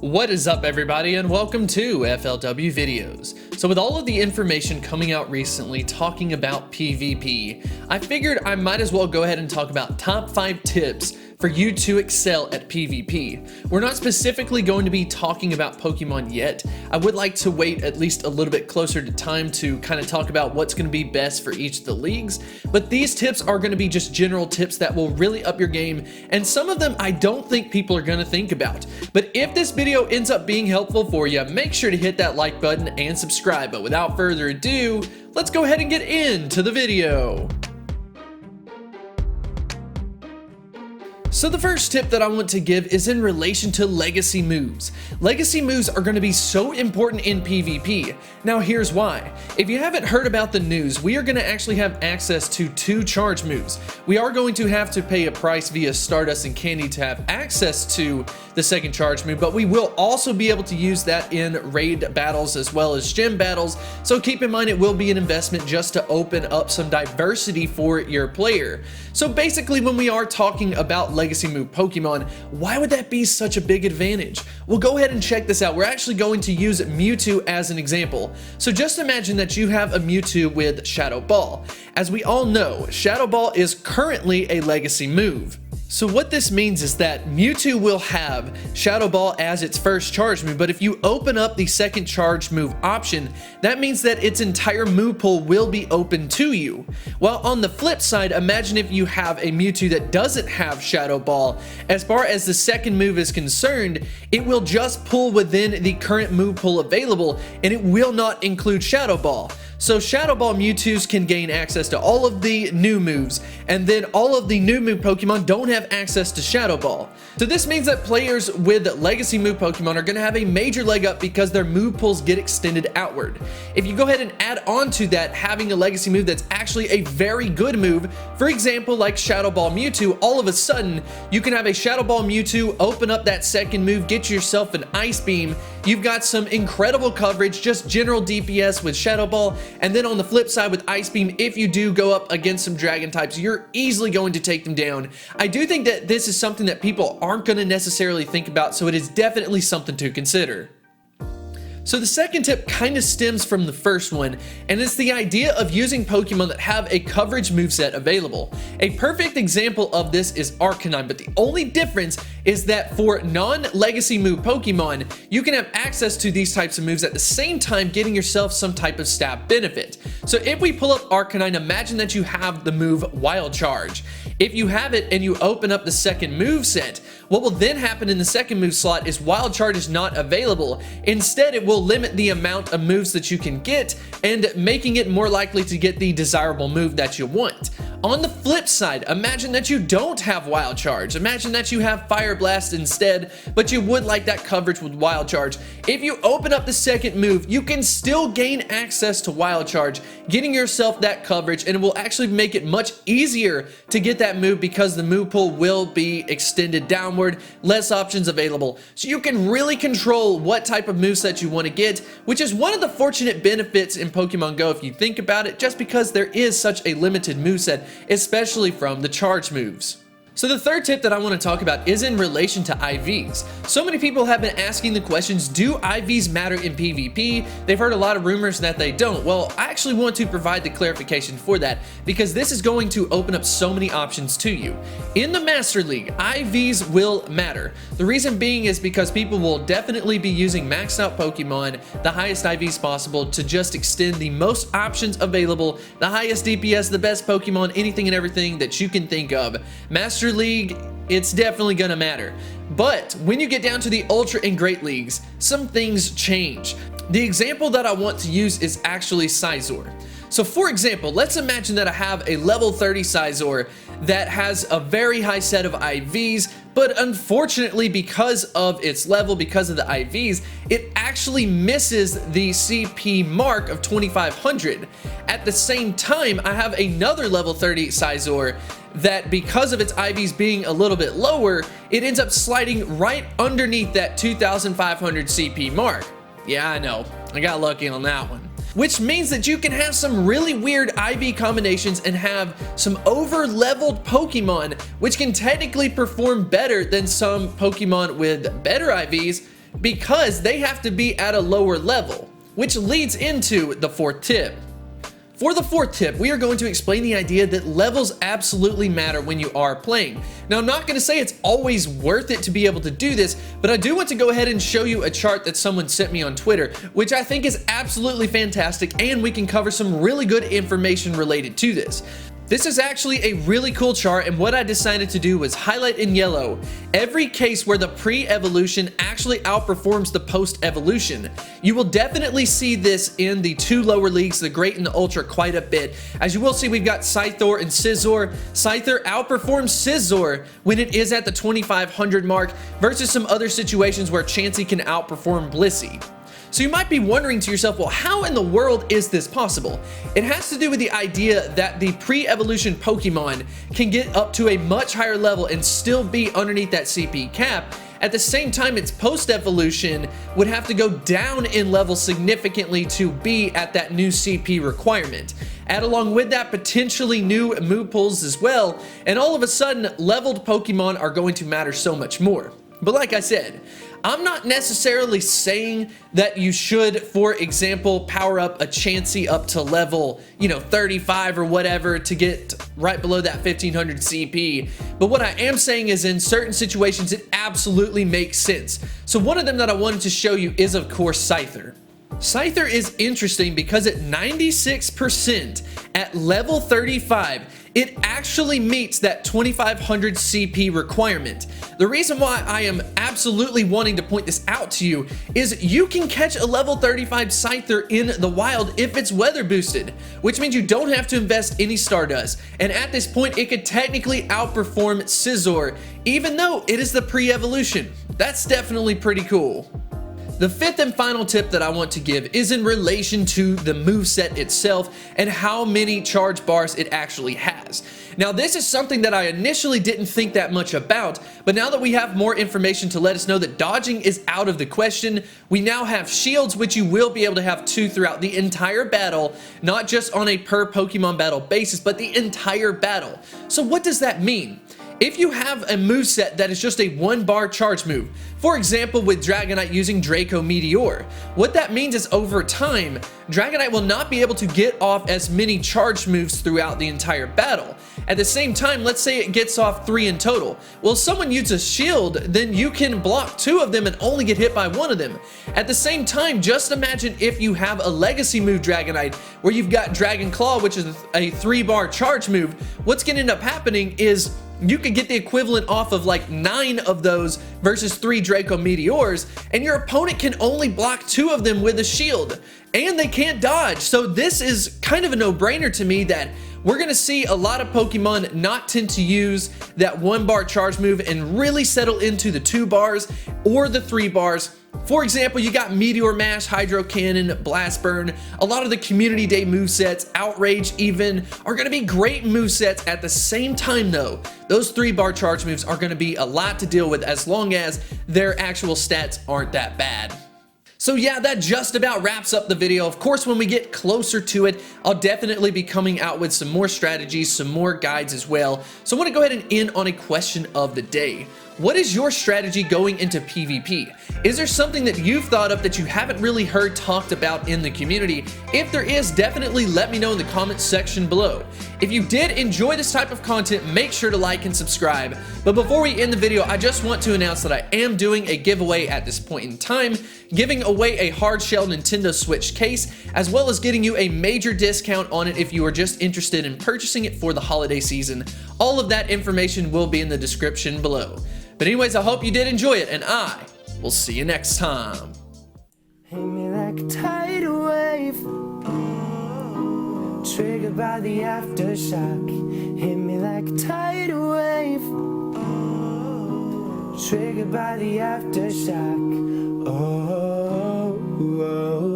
What is up, everybody, and welcome to FLW Videos. So with all of the information coming out recently talking about PvP, I figured I might as well go ahead and talk about top 5 tips for you to excel at PvP. We're not specifically going to be talking about Pokemon yet. I would like to wait at least a little bit closer to time to kind of talk about what's going to be best for each of the leagues, but these tips are going to be just general tips that will really up your game, and some of them I don't think people are going to think about. But if this video ends up being helpful for you, make sure to hit that like button and subscribe. But without further ado, let's go ahead and get into the video. So the first tip that I want to give is in relation to legacy moves. Legacy moves are going to be so important in PvP. Now here's why. If you haven't heard about the news, we are going to actually have access to 2 charge moves. We are going to have to pay a price via Stardust and Candy to have access to the second charge move, but we will also be able to use that in raid battles as well as gym battles. So keep in mind it will be an investment just to open up some diversity for your player. So basically when we are talking about legacy move Pokemon, why would that be such a big advantage? Well, go ahead and check this out. We're actually going to use Mewtwo as an example. So just imagine that you have a Mewtwo with Shadow Ball. As we all know, Shadow Ball is currently a legacy move. So what this means is that Mewtwo will have Shadow Ball as its first charge move, but if you open up the second charge move option, that means that its entire move pool will be open to you. While on the flip side, imagine if you have a Mewtwo that doesn't have Shadow Ball. As far as the second move is concerned, it will just pull within the current move pool available, and it will not include Shadow Ball. So Shadow Ball Mewtwo's can gain access to all of the new moves, and then all of the new move Pokemon don't have access to Shadow Ball. So this means that players with legacy move Pokemon are going to have a major leg up because their move pools get extended outward. If you go ahead and add on to that having a legacy move that's actually a very good move, for example like Shadow Ball Mewtwo, all of a sudden you can have a Shadow Ball Mewtwo, open up that second move, get yourself an Ice Beam, you've got some incredible coverage, just general DPS with Shadow Ball, and then on the flip side with Ice Beam, if you do go up against some Dragon types, you're easily going to take them down. I do think that this is something that people aren't going to necessarily think about, so it is definitely something to consider. So the second tip kind of stems from the first one, and it's the idea of using Pokemon that have a coverage moveset available. A perfect example of this is Arcanine, but the only difference is that for non-legacy move Pokemon, you can have access to these types of moves at the same time getting yourself some type of stat benefit. So if we pull up Arcanine, imagine that you have the move Wild Charge. If you have it and you open up the second move set, what will then happen in the second move slot is Wild Charge is not available. Instead, it will limit the amount of moves that you can get and making it more likely to get the desirable move that you want. On the flip side, imagine that you don't have Wild Charge. Imagine that you have Fire Blast instead, but you would like that coverage with Wild Charge. If you open up the second move, you can still gain access to Wild Charge, getting yourself that coverage, and it will actually make it much easier to get that move because the move pool will be extended downward, less options available. So you can really control what type of moveset you want to get, which is one of the fortunate benefits in Pokemon Go if you think about it, just because there is such a limited moveset, especially from the charge moves. So the third tip that I want to talk about is in relation to IVs. So many people have been asking the questions, do IVs matter in PvP? They've heard a lot of rumors that they don't. Well, I actually want to provide the clarification for that because this is going to open up so many options to you. In the Master League, IVs will matter. The reason being is because people will definitely be using maxed out Pokemon, the highest IVs possible to just extend the most options available, the highest DPS, the best Pokemon, anything and everything that you can think of. Master League, it's definitely gonna matter. But when you get down to the Ultra and Great Leagues, some things change. The example that I want to use is actually Scizor. So for example, let's imagine that I have a level 30 Scizor that has a very high set of IVs, but unfortunately because of its level, because of the IVs, it actually misses the CP mark of 2500. At the same time, I have another level 30 Scizor that because of its IVs being a little bit lower, it ends up sliding right underneath that 2500 CP mark. Yeah, I know, I got lucky on that one. which means that you can have some really weird IV combinations and have some over-leveled Pokemon, which can technically perform better than some Pokemon with better IVs, because they have to be at a lower level, which leads into the fourth tip. For the fourth tip, we are going to explain the idea that levels absolutely matter when you are playing. Now, I'm not going to say it's always worth it to be able to do this, but I do want to go ahead and show you a chart that someone sent me on Twitter, which I think is absolutely fantastic, and we can cover some really good information related to this. This is actually a really cool chart, and what I decided to do was highlight in yellow every case where the pre-evolution actually outperforms the post-evolution. You will definitely see this in the two lower leagues, the Great and the Ultra, quite a bit. As you will see, we've got Scyther and Scizor. Scyther outperforms Scizor when it is at the 2500 mark versus some other situations where Chansey can outperform Blissey. So you might be wondering to yourself, well, how in the world is this possible? It has to do with the idea that the pre-evolution Pokemon can get up to a much higher level and still be underneath that CP cap. At the same time, its post-evolution would have to go down in level significantly to be at that new CP requirement. Add along with that potentially new move pools as well, and all of a sudden, leveled Pokemon are going to matter so much more. But like I said, I'm not necessarily saying that you should, for example, power up a Chansey up to level, 35 or whatever to get right below that 1500 CP. But what I am saying is in certain situations, it absolutely makes sense. So one of them that I wanted to show you is, of course, Scyther. Scyther is interesting because at 96% at level 35, it actually meets that 2500 CP requirement. The reason why I am absolutely wanting to point this out to you is you can catch a level 35 Scyther in the wild if it's weather boosted, which means you don't have to invest any Stardust. And at this point, it could technically outperform Scizor, even though it is the pre-evolution. That's definitely pretty cool. The fifth and final tip that I want to give is in relation to the moveset itself and how many charge bars it actually has. Now, this is something that I initially didn't think that much about, but now that we have more information to let us know that dodging is out of the question, we now have shields, which you will be able to have 2 throughout the entire battle, not just on a per Pokemon battle basis, but the entire battle. So what does that mean? If you have a moveset that is just a 1-bar charge move, for example with Dragonite using Draco Meteor, what that means is over time, Dragonite will not be able to get off as many charge moves throughout the entire battle. At the same time, let's say it gets off 3 in total. Well, if someone uses Shield, then you can block 2 of them and only get hit by 1 of them. At the same time, just imagine if you have a Legacy move Dragonite where you've got Dragon Claw, which is a 3-bar charge move. What's going to end up happening is you could get the equivalent off of like 9 of those versus 3 Draco Meteors, and your opponent can only block 2 of them with a shield, and they can't dodge. So this is kind of a no-brainer to me that we're going to see a lot of Pokemon not tend to use that 1-bar charge move and really settle into the 2 bars or the 3 bars. For example, you got Meteor Mash, Hydro Cannon, Blast Burn. A lot of the Community Day movesets, Outrage even, are going to be great movesets. At the same time though, those 3-bar charge moves are going to be a lot to deal with as long as their actual stats aren't that bad. So yeah, that just about wraps up the video. Of course, when we get closer to it, I'll definitely be coming out with some more strategies, some more guides as well. So I want to go ahead and end on a question of the day. What is your strategy going into PvP? Is there something that you've thought of that you haven't really heard talked about in the community? If there is, definitely let me know in the comments section below. If you did enjoy this type of content, make sure to like and subscribe. But before we end the video, I just want to announce that I am doing a giveaway at this point in time, giving away a hard-shell Nintendo Switch case, as well as getting you a major discount on it if you are just interested in purchasing it for the holiday season. All of that information will be in the description below. But anyways, I hope you did enjoy it, and I will see you next time. Hit me like a tidal wave, triggered by the aftershock. Hit me like a tidal wave, triggered by the aftershock. Oh, oh, oh.